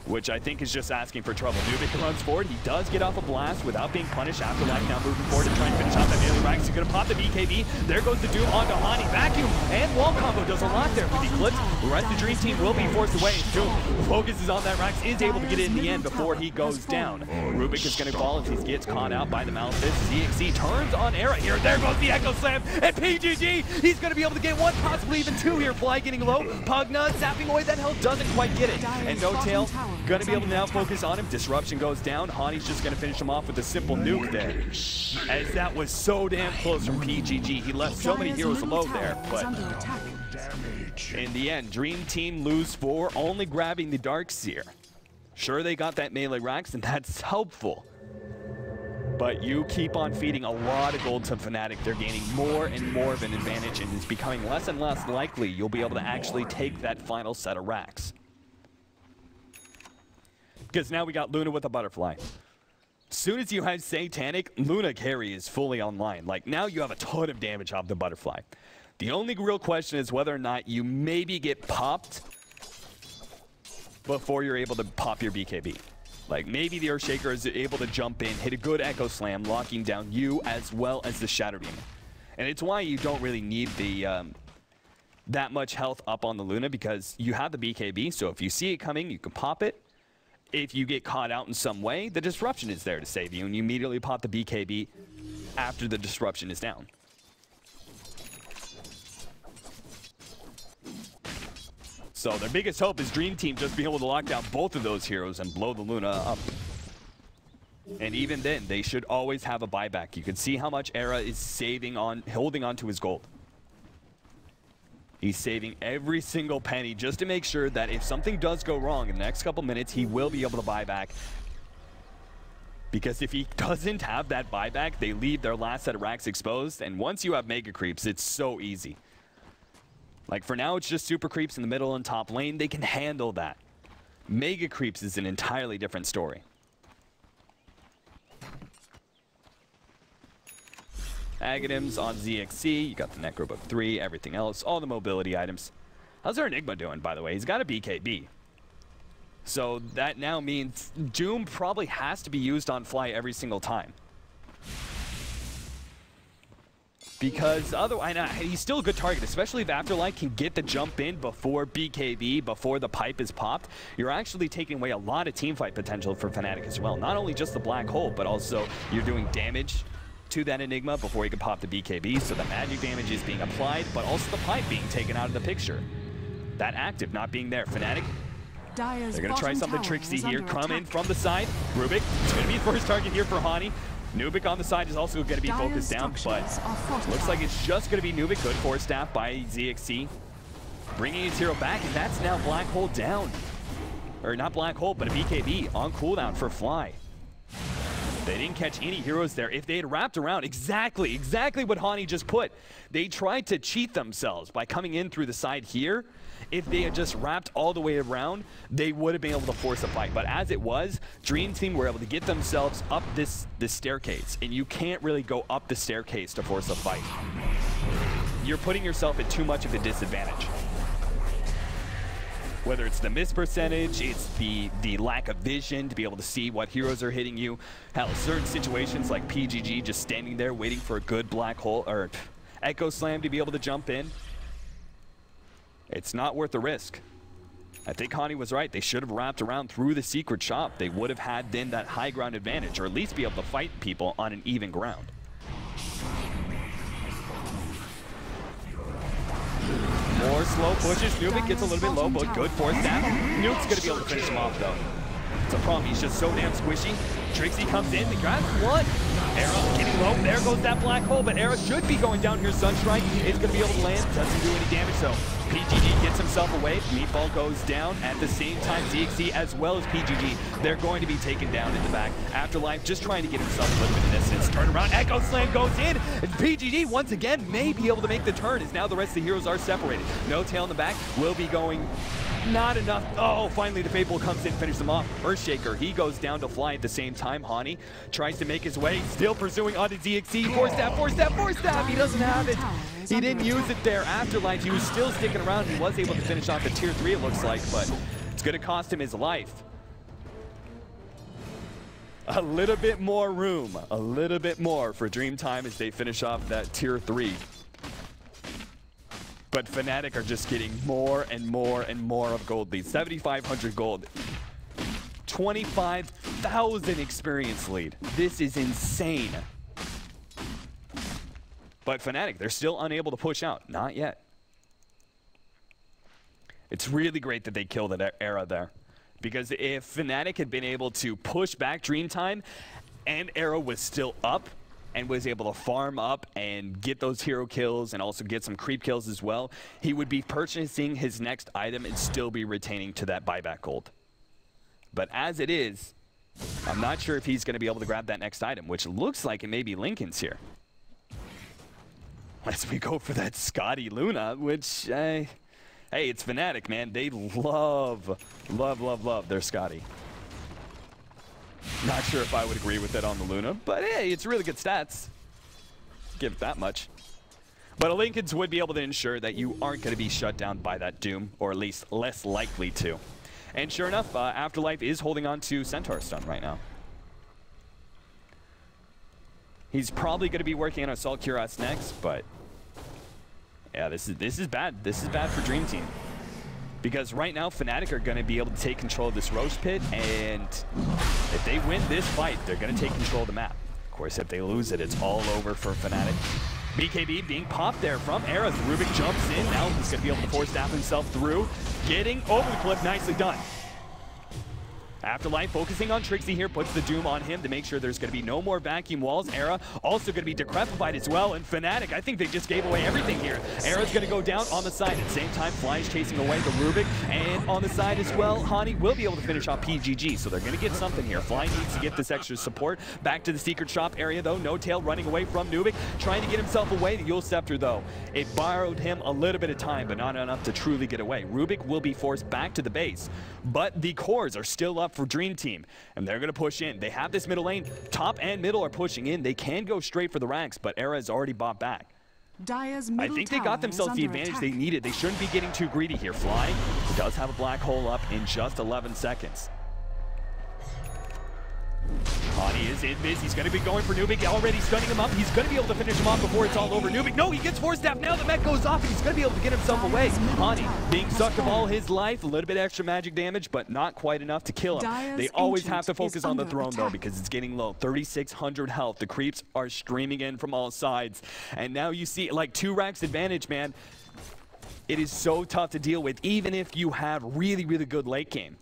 which I think is just asking for trouble. Nubik runs forward. He does get off a blast without being punished. Afterlife now moving forward to try and finish off that melee racks. He's going to pop the BKB. There goes the Doom onto Hani. Vacuum and wall combo does a lot there with the Eclipse. The rest of the Dream Team will be forced away. Doom focuses on that racks, is able to get it in the end before he goes down. Rubik is going to fall as he gets caught out by the Malefice. ZXC turns on Era here. There goes the Echo Slam, and PGG, he's going to be able to get 1, possibly even 2 here. Fly getting low. Pugna zapping away that health, doesn't quite get it. And No Tail going to be able to now focus on him. Disruption goes down. Hani's just going to finish him off with a simple nuke there, as that was so damn close from PGG. He left so many heroes low there, but in the end, Dream Team lose 4, only grabbing the Dark Seer. Sure, they got that melee racks, and that's helpful, but you keep on feeding a lot of gold to Fnatic. They're gaining more and more of an advantage, and it's becoming less and less likely you'll be able to actually take that final set of racks. Because now we got Luna with a Butterfly. As soon as you have Satanic, Luna carry is fully online. Like, now you have a ton of damage off the Butterfly. The only real question is whether or not you maybe get popped before you're able to pop your BKB. Like, maybe the Earthshaker is able to jump in, hit a good Echo Slam, locking down you as well as the Shadow Demon. And it's why you don't really need the that much health up on the Luna, because you have the BKB, so if you see it coming, you can pop it. If you get caught out in some way, the disruption is there to save you, and you immediately pop the BKB after the disruption is down. So their biggest hope is Dream Team just being able to lock down both of those heroes and blow the Luna up. And even then, they should always have a buyback. You can see how much Era is saving on, holding on to his gold. He's saving every single penny just to make sure that if something does go wrong in the next couple minutes, he will be able to buy back. Because if he doesn't have that buyback, they leave their last set of racks exposed. And once you have mega creeps, it's so easy. Like for now, it's just super creeps in the middle and top lane. They can handle that. Mega creeps is an entirely different story. Aghanims on ZXC. You got the Necrobook 3, everything else, all the mobility items. How's our Enigma doing, by the way? He's got a BKB. So that now means Doom probably has to be used on Fly every single time. Because otherwise, he's still a good target, especially if Afterlife can get the jump in before BKB, before the pipe is popped. You're actually taking away a lot of teamfight potential for Fnatic as well. Not only just the black hole, but also you're doing damage to that Enigma before you can pop the BKB, so the magic damage is being applied, but also the pipe being taken out of the picture. That active not being there. Fnatic, they're going to try something tricksy here. Come in from the side. Rubik, it's going to be the first target here for Hani. Nubik on the side is also going to be focused down, but looks like it's just going to be Nubik. Good force staff by ZXC. Bringing his hero back, and that's now Black Hole down. Or not Black Hole, but a BKB on cooldown for Fly. They didn't catch any heroes there. If they had wrapped around exactly what Hani just put, they tried to cheat themselves by coming in through the side here. If they had just wrapped all the way around, they would have been able to force a fight. But as it was, Dream Team were able to get themselves up this staircase, and you can't really go up the staircase to force a fight. You're putting yourself at too much of a disadvantage. Whether it's the miss percentage, it's the lack of vision to be able to see what heroes are hitting you. Hell, certain situations like PGG just standing there waiting for a good black hole or Echo Slam to be able to jump in. It's not worth the risk. I think Hani was right. They should have wrapped around through the secret shop. They would have had then that high ground advantage, or at least be able to fight people on an even ground. More slow pushes. Nubik gets a little bit low, but good force down. Nuke's going to be able to finish him off, though. It's a problem. He's just so damn squishy. Trixie comes in. He grabs one. Era getting low. There goes that black hole, but Era should be going down here. Sunstrike is going to be able to land. Doesn't do any damage, though. PGG gets himself away. Meatball goes down. At the same time, ZXC as well as PGG, they're going to be taken down in the back. Afterlife just trying to get himself a little bit of distance. Turn around. Echo Slam goes in. And PGG, once again, may be able to make the turn as now the rest of the heroes are separated. No tail in the back. Will be going not enough. Oh, finally the Fable comes in, finishes them off. Earthshaker, he goes down to Fly at the same time. Hani tries to make his way, still pursuing onto ZXC. Force stab, force stab, force stab. He doesn't have it. He didn't use it there. Afterlife, he was still sticking around. He was able to finish off the tier 3, it looks like, but it's going to cost him his life. A little bit more room, a little bit more for Dreamtime as they finish off that tier 3. But Fnatic are just getting more and more and more of gold lead. 7,500 gold. 25,000 experience lead. This is insane. But Fnatic, they're still unable to push out. Not yet. It's really great that they killed that Era there. Because if Fnatic had been able to push back Dreamtime and Era was still up and was able to farm up and get those hero kills and also get some creep kills as well, he would be purchasing his next item and still be retaining to that buyback gold. But as it is, I'm not sure if he's going to be able to grab that next item, which looks like it may be Lincoln's here. As we go for that Scotty Luna, which, hey, it's Fnatic, man. They love their Scotty. Not sure if I would agree with that on the Luna, but hey, it's really good stats. Give it that much. But a Lincoln's would be able to ensure that you aren't going to be shut down by that Doom, or at least less likely to. And sure enough, Afterlife is holding on to Centaur Stun right now. He's probably going to be working on Assault Cuirass next, but yeah, this is bad. This is bad for Dream Team. Because right now, Fnatic are going to be able to take control of this Roche Pit, and if they win this fight, they're going to take control of the map. Of course, if they lose it, it's all over for Fnatic. BKB being popped there from Era. Rubik jumps in. Now he's going to be able to force staff himself through. Getting over the cliff. Nicely done. Afterlife focusing on Trixie here, puts the Doom on him to make sure there's going to be no more vacuum walls. Era also going to be decrepified as well, and Fnatic, I think they just gave away everything here. Era's going to go down on the side. At the same time, Fly is chasing away the Rubik, and on the side as well, Hani will be able to finish off PGG, so they're going to get something here. Fly needs to get this extra support. Back to the secret shop area though, No Tail running away from Nubik, trying to get himself away. The Yule Scepter though, it borrowed him a little bit of time, but not enough to truly get away. Rubik will be forced back to the base, but the cores are still up for Dream Team, and they're going to push in. They have this middle lane. Top and middle are pushing in. They can go straight for the ranks, but Era has already bought back. I think they got themselves the advantage they needed. They shouldn't be getting too greedy here. Fly does have a black hole up in just 11 seconds. Hani is in this. He's going to be going for Nubik, already stunning him up. He's going to be able to finish him off before it's all over. Nubik, no, he gets force staff. Now the mech goes off, and he's going to be able to get himself away. Hani being sucked of all his life, a little bit extra magic damage, but not quite enough to kill him. They always have to focus on the throne, though, because it's getting low. 3,600 health. The creeps are streaming in from all sides. And now you see, like, 2 racks advantage, man. It is so tough to deal with, even if you have really, really good late game.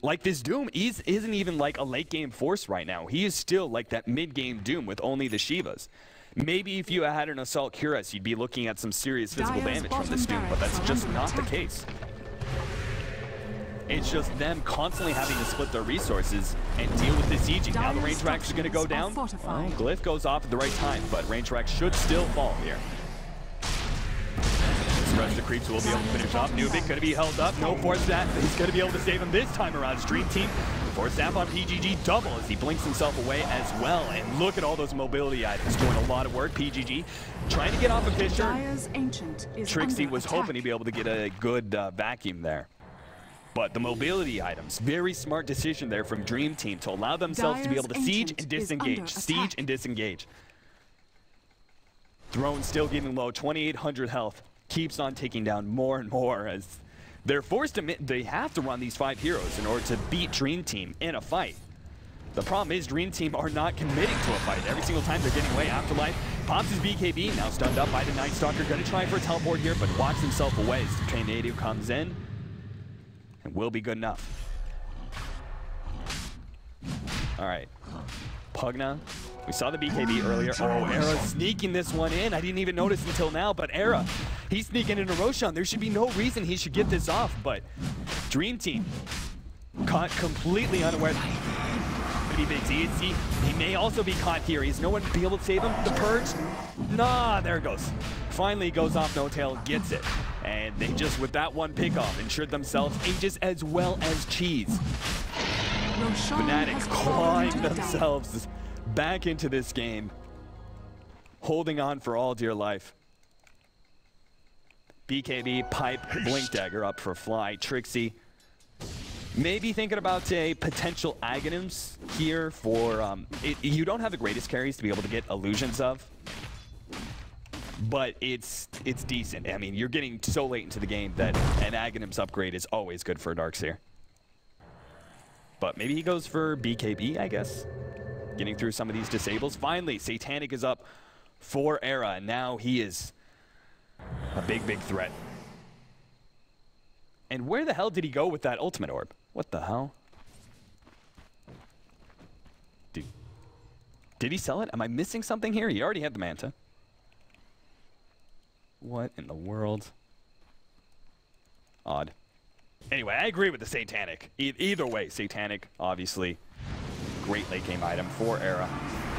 Like, this Doom isn't even like a late game force right now. He is still like that mid game Doom with only the Shivas. Maybe if you had an Assault Cuirass, you'd be looking at some serious physical damage from this Doom, but that's just not the case. It's just them constantly having to split their resources and deal with this sieging. Now the range racks are going to go down. Well, Glyph goes off at the right time, but range racks should still fall here. The rest of the creeps will be able to finish off. Nubik going to be held up. No force staff. He's going to be able to save him this time around. Dream Team. Force staff on PGG double as he blinks himself away as well. And look at all those mobility items doing a lot of work. PGG trying to get off a Fisher. Trixie was hoping he'd be able to get a good vacuum there. But the mobility items, very smart decision there from Dream Team to allow themselves to be able to siege and disengage. Siege and disengage. Throne still getting low. 2,800 health. Keeps on taking down more and more as they're forced to, they have to run these 5 heroes in order to beat Dream Team in a fight. The problem is Dream Team are not committing to a fight. Every single time they're getting away. Afterlife pops his BKB, now stunned up by the Night Stalker. Gonna try for a teleport here, but walks himself away as the Train Native comes in and will be good enough. All right, Pugna. We saw the BKB earlier. Oh, Era sneaking this one in. I didn't even notice until now, but Era, he's sneaking into Roshan. There should be no reason he should get this off, but Dream Team caught completely unaware. He may also be caught here. He's no one to be able to save him. The Purge? Nah, there it goes. Finally goes off No Tail, gets it. And they just, with that one pickoff, ensured themselves ages as well as cheese. Fnatic clawing themselves back into this game, holding on for all dear life. BKB, Pipe, Blink Dagger up for Fly. Trixie maybe thinking about a potential Aghanims here for, you don't have the greatest carries to be able to get illusions of, but it's decent. I mean, you're getting so late into the game that an Aghanims upgrade is always good for a Darkseer. But maybe he goes for BKB, I guess. Getting through some of these disables. Finally, Satanic is up for Era, and now he is a big, big threat. And where the hell did he go with that ultimate orb? What the hell? Did he sell it? Am I missing something here? He already had the Manta. What in the world? Odd. Anyway, I agree with the Satanic. Either way, Satanic, obviously, great late game item for Era.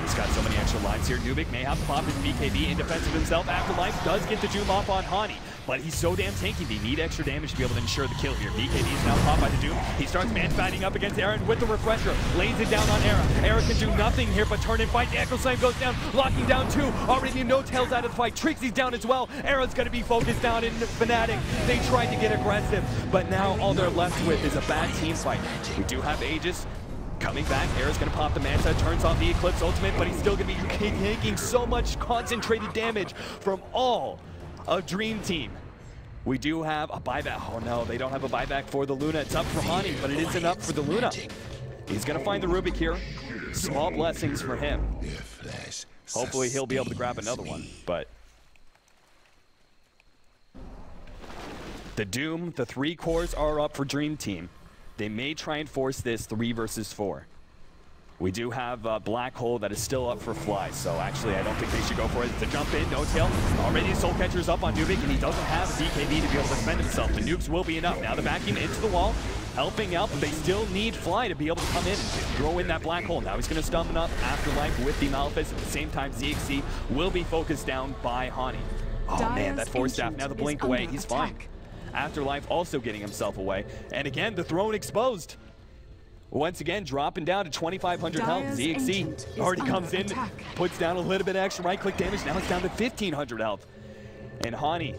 He's got so many extra lines here. Nubik may have to pop his BKB in defense of himself. Afterlife does get the Doom off on Hani, but he's so damn tanky. They need extra damage to be able to ensure the kill here. BKB is now popped by the Doom. He starts man-fighting up against Aaron with the Refresher. Lays it down on Era. Era can do nothing here but turn and fight. The Echo Slam goes down, locking down 2. Already No Tail's out of the fight. Trixie's down as well. Era's going to be focused down in Fnatic. They tried to get aggressive, but now all they're left with is a bad team fight. We do have Aegis coming back. Era's going to pop the Manta, turns off the Eclipse ultimate, but he's still going to be taking so much concentrated damage from all of Dream Team. We do have a buyback. Oh no, they don't have a buyback for the Luna. It's up for Hani, but it isn't up for the Luna. He's going to find the Rubik here. Small blessings for him. Hopefully he'll be able to grab another one, but the Doom, the 3 cores are up for Dream Team. they may try and force this 3 versus 4. We do have a Black Hole that is still up for Fly, so actually I don't think they should go for it. It's a jump in, no tail. Already Soul Catcher's up on Nubik, and he doesn't have a DKB to be able to defend himself. The nukes will be enough. Now the vacuum into the wall, helping out, but they still need Fly to be able to come in and throw in that Black Hole. Now he's going to stun up Afterlife with the Malefice. At the same time, ZXC will be focused down by Hani. Oh man, that Force Staff, now the blink away, he's fine. Afterlife also getting himself away. And again, the throne exposed. Once again, dropping down to 2,500 health. ZXC already comes in, puts down a little bit of extra right-click damage. Now it's down to 1,500 health. And Hani,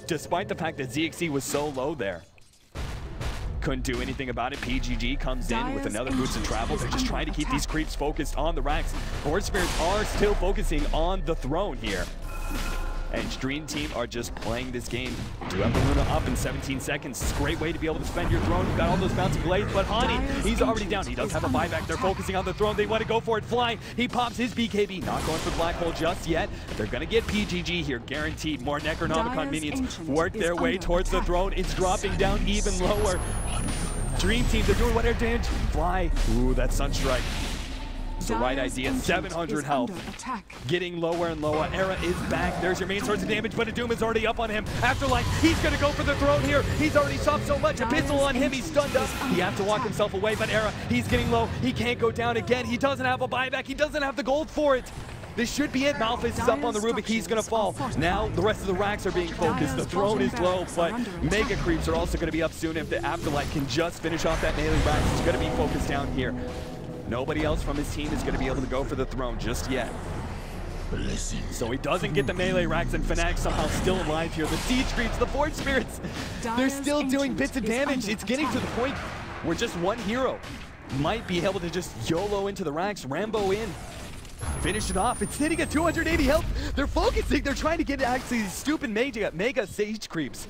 despite the fact that ZXC was so low there, couldn't do anything about it. PGG comes in with another Boots and Travel. They're just trying to keep these creeps focused on the racks. Force Spirits are still focusing on the throne here. And Dream Team are just playing this game. Do have the Luna up in 17 seconds. It's a great way to be able to defend your throne. You've got all those bouncing blades, but Hani, he's already down. He does have a buyback. They're focusing on the throne. They want to go for it. Fly. He pops his BKB. Not going for Black Hole just yet. They're going to get PGG here. Guaranteed. More Necronomicon minions work their way towards the throne. It's dropping down even lower. Dream Team, they're doing whatever damage. Fly. Ooh, that Sunstrike. It's the right idea. 700 health. Getting lower and lower. Era is back. There's your main source of damage, but a Doom is already up on him. Afterlife, he's going to go for the throne here. He's already soft so much. A pistol on him. He's stunned up. He has to walk himself away, but Era, he's getting low. He can't go down again. He doesn't have a buyback. He doesn't have the gold for it. This should be it. Malefice is up on the Rubik. He's going to fall. Now the rest of the racks are being focused. The throne is low, but Mega Creeps are also going to be up soon. If the Afterlife can just finish off that melee rack, he's going to be focused down here. Nobody else from his team is going to be able to go for the throne just yet. So he doesn't get the melee racks, and Fnatic somehow still alive here. The Siege Creeps, the Force Spirits, they're still doing bits of damage. It's getting to the point where just one hero might be able to just YOLO into the racks, Rambo in, finish it off. It's sitting at 280 health. They're focusing. They're trying to get actually these stupid mega Siege Creeps.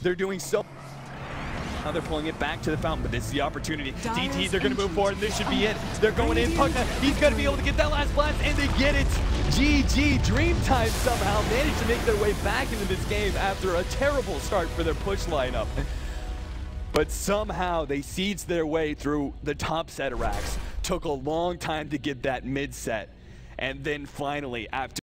They're doing so. Now they're pulling it back to the fountain, but this is the opportunity. DTs are going to move forward, and this should be it. They're going in. Pugna, he's going to be able to get that last blast, and they get it. GG. Dreamtime somehow managed to make their way back into this game after a terrible start for their push lineup. But somehow they sieged their way through the top set of racks. Took a long time to get that mid set. And then finally, after